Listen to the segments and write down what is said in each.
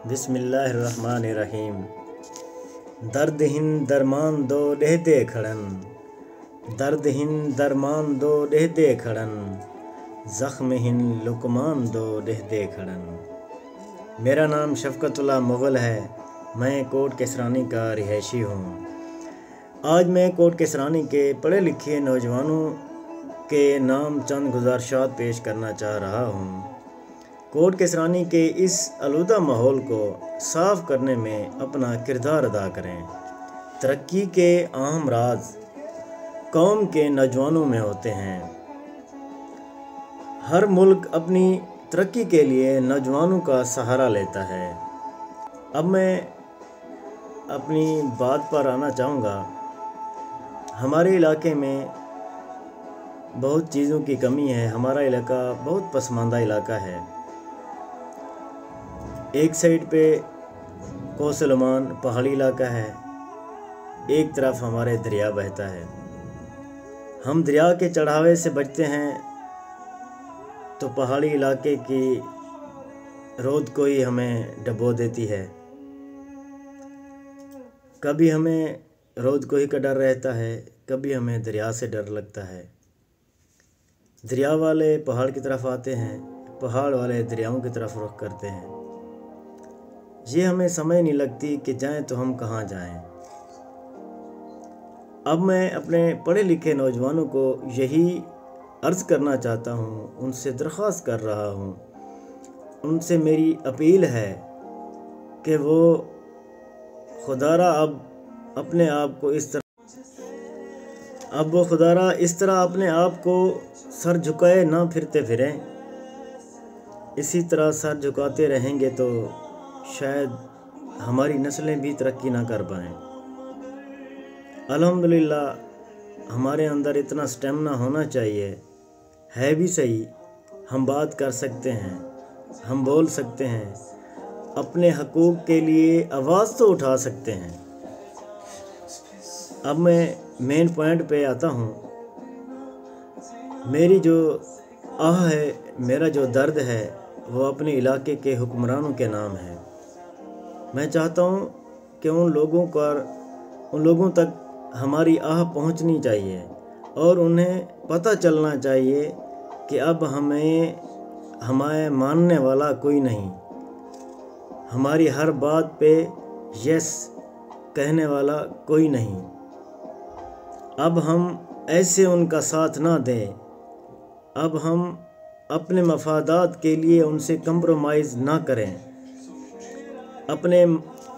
بسم اللہ الرحمن الرحیم۔ درد ہند درمان دو ڈہتے کھڑن، درد ہند درمان دو ڈہتے کھڑن، زخم ہند لکمان دو ڈہتے کھڑن۔ میرا نام شفقت اللہ مغل ہے، میں کوٹ کسرانی کا رہائشی ہوں۔ آج میں کوٹ کسرانی کے پڑھے لکھے نوجوانوں کے نام چند گزارشات پیش کرنا چاہ رہا ہوں۔ کوٹ کسرانی کے اس آلودہ ماحول کو صاف کرنے میں اپنا کردار ادا کریں۔ ترقی کے اہم راز قوم کے نوجوانوں میں ہوتے ہیں۔ ہر ملک اپنی ترقی کے لیے نوجوانوں کا سہارا لیتا ہے۔ اب میں اپنی بات پر آنا چاہوں گا۔ ہمارے علاقے میں بہت چیزوں کی کمی ہے۔ ہمارا علاقہ بہت پسماندہ علاقہ ہے۔ ایک سائڈ پہ کوسلمان پہاڑی علاقہ ہے، ایک طرف ہمارے دریا بہتا ہے۔ ہم دریا کے چڑھاوے سے بچتے ہیں تو پہاڑی علاقے کی رود کوئی ہمیں ڈبو دیتی ہے۔ کبھی ہمیں رود کوئی کا ڈر رہتا ہے، کبھی ہمیں دریا سے ڈر لگتا ہے۔ دریا والے پہاڑ کی طرف آتے ہیں، پہاڑ والے دریاؤں کی طرف رخ کرتے ہیں۔ یہ ہمیں سمجھ نہیں لگتی کہ جائیں تو ہم کہاں جائیں۔ اب میں اپنے پڑھے لکھے نوجوانوں کو یہی عرض کرنا چاہتا ہوں، ان سے درخواست کر رہا ہوں، ان سے میری اپیل ہے کہ وہ خدارا اب اپنے آپ کو اس طرح اپنے آپ کو سر جھکائے نہ پھرتے پھریں۔ اسی طرح سر جھکاتے رہیں گے تو شاید ہماری نسلیں بھی ترقی نہ کر پائیں۔ الحمدللہ ہمارے اندر اتنا سٹیمنا ہونا چاہیے، ہے بھی صحیح، ہم بات کر سکتے ہیں، ہم بول سکتے ہیں، اپنے حقوق کے لیے آواز تو اٹھا سکتے ہیں۔ اب میں مین پوائنٹ پہ آتا ہوں۔ میری جو آہ ہے، میرا جو درد ہے، وہ اپنے علاقے کے حکمرانوں کے نام ہے۔ میں چاہتا ہوں کہ ان لوگوں تک ہماری آہ پہنچنی چاہیے اور انہیں پتہ چلنا چاہیے کہ اب ہمیں ماننے والا کوئی نہیں، ہماری ہر بات پہ یس کہنے والا کوئی نہیں۔ اب ہم ایسے ان کا ساتھ نہ دیں، اب ہم اپنے مفادات کے لیے ان سے کمپرومائز نہ کریں، اپنے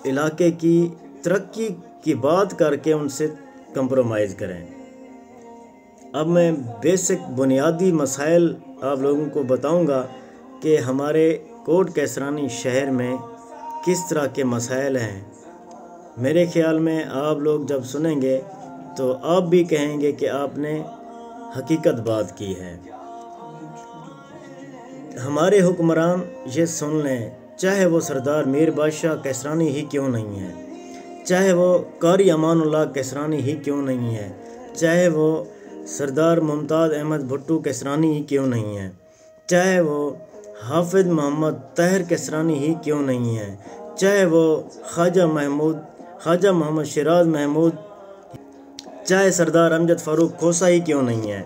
علاقے کی ترقی کی بات کر کے ان سے کمپرومائز کریں۔ اب میں بیسک بنیادی مسائل آپ لوگوں کو بتاؤں گا کہ ہمارے کوٹ کسرانی شہر میں کس طرح کے مسائل ہیں۔ میرے خیال میں آپ لوگ جب سنیں گے تو آپ بھی کہیں گے کہ آپ نے حقیقت بات کی ہے۔ ہمارے حکمران یہ سن لیں، چاہے وہ سردار میر بادشاہ کسرانی ہی کیوں نہیں ہے، چاہے وہ قاری امان اللہ کسرانی ہی کیوں نہیں ہے، چاہے وہ سردار ممتاز احمد بھٹو کسرانی ہی کیوں نہیں ہے، چاہے وہ حافظ محمد طاہر کسرانی ہی کیوں نہیں ہے، چاہے وہ خواجہ محمد شیراز محمود، چاہے سردار امجد فاروق کھوسہ ہی کیوں نہیں ہے،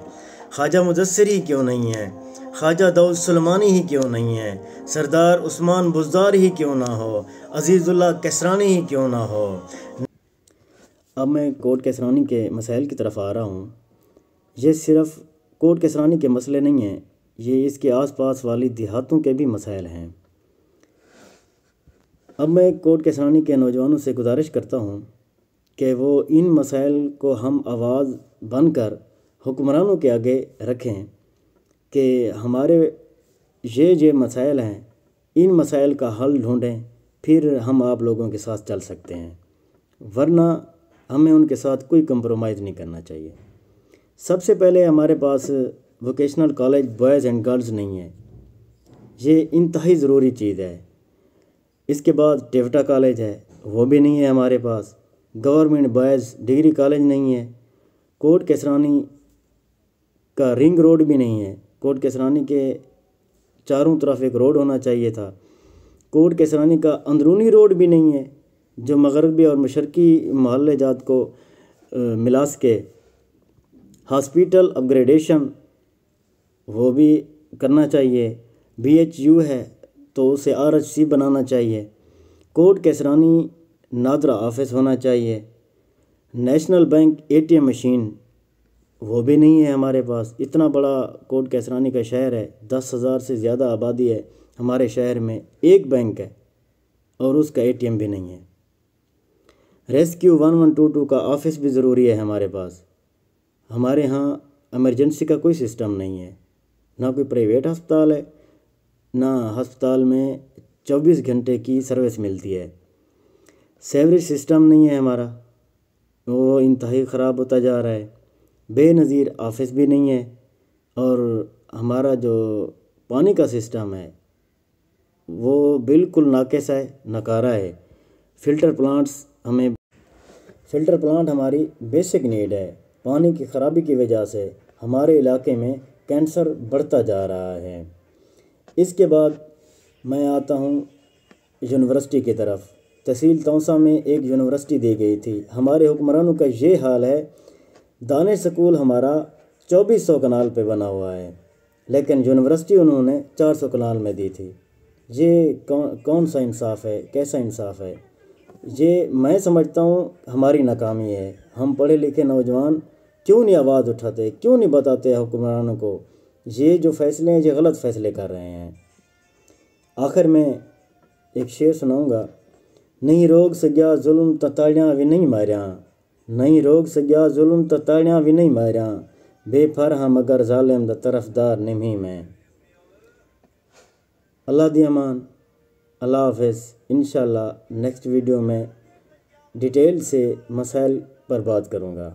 خواجہ مدثر ہی کیوں نہیں ہے، خواجہ داؤد سلمانی ہی کیوں نہیں ہے، سردار عثمان بزدار ہی کیوں نہ ہو، عزیز اللہ کسرانی ہی کیوں نہ ہو۔ اب میں کوٹ کسرانی کے مسائل کی طرف آ رہا ہوں۔ یہ صرف کوٹ کسرانی کے مسئلے نہیں ہیں، یہ اس کے آس پاس والی دیہاتوں کے بھی مسائل ہیں۔ اب میں کوٹ کسرانی کے نوجوانوں سے گزارش کرتا ہوں کہ وہ ان مسائل کو ہم آواز بن کر حکمرانوں کے آگے رکھیں کہ ہمارے یہ مسائل ہیں، ان مسائل کا حل ڈھونڈیں، پھر ہم آپ لوگوں کے ساتھ چل سکتے ہیں، ورنہ ہمیں ان کے ساتھ کوئی کمپرومائز نہیں کرنا چاہیے۔ سب سے پہلے ہمارے پاس vocational college boys and girls نہیں ہے، یہ انتہائی ضروری چیز ہے۔ اس کے بعد ٹیوٹا کالج ہے، وہ بھی نہیں ہے ہمارے پاس۔ گورنمنٹ بوائز ڈگری کالج نہیں ہے۔ کوٹ کسرانی کا رنگ روڈ بھی نہیں ہے۔ کوٹ کسرانی کے چاروں طرف ایک روڈ ہونا چاہیے تھا۔ کوٹ کیسرانی کا اندرونی روڈ بھی نہیں ہے جو مغربی اور مشرقی محلے جات کو ملا سکے۔ ہاسپیٹل اپگریڈیشن وہ بھی کرنا چاہیے۔ BHU ہے تو اسے RHC بنانا چاہیے۔ کوٹ کیسرانی نادرا آفس ہونا چاہیے۔ نیشنل بینک ATM مشین وہ بھی نہیں ہے ہمارے پاس۔ اتنا بڑا کوٹ کیسرانی کا شہر ہے، 10,000 سے زیادہ آبادی ہے ہمارے شہر میں، ایک بینک ہے اور اس کا ATM بھی نہیں ہے۔ ریسکیو 1122 کا آفس بھی ضروری ہے ہمارے پاس۔ ہمارے ہاں ایمرجنسی کا کوئی سسٹم نہیں ہے، نہ کوئی پرائیویٹ ہسپتال ہے، نہ ہسپتال میں 24 گھنٹے کی سروس ملتی ہے۔ سیوریج سسٹم نہیں ہے ہمارا، وہ انتہائی خراب ہوتا جا رہا ہے۔ بے نظیر آفس بھی نہیں ہے، اور ہمارا جو پانی کا سسٹم ہے وہ بالکل ناقص ہے، ناکارہ ہے۔ فلٹر پلانٹ ہماری بیسک نیڈ ہے۔ پانی کی خرابی کی وجہ سے ہمارے علاقے میں کینسر بڑھتا جا رہا ہے۔ اس کے بعد میں آتا ہوں یونیورسٹی کی طرف۔ تحصیل تونسہ میں ایک یونیورسٹی دی گئی تھی، ہمارے حکمرانوں کا یہ حال ہے۔ دانش سکول ہمارا 2400 کنال پہ بنا ہوا ہے، لیکن یونیورسٹی انہوں نے 400 کنال میں دی تھی۔ یہ کون سا انصاف ہے؟ کیسا انصاف ہے؟ یہ میں سمجھتا ہوں ہماری ناکامی ہے۔ ہم پڑھے لکھے نوجوان کیوں نہیں آواز اٹھاتے، کیوں نہیں بتاتے حکمرانوں کو یہ جو فیصلے ہیں یہ غلط فیصلے کر رہے ہیں۔ آخر میں ایک شعر سناؤں گا۔ نہیں روگ سگیا ظلم تتاڑیاں بھی نہیں ماریاں، نہیں روگ سگیا ظلم تتاڑیاں بھی نہیں ماریاں، بے پھر ہاں مگر ظالم دا طرفدار نہیں میں۔ اللہ دی امان، اللہ حافظ۔ انشاءاللہ نیکسٹ ویڈیو میں ڈیٹیل سے مسائل پر بات کروں گا۔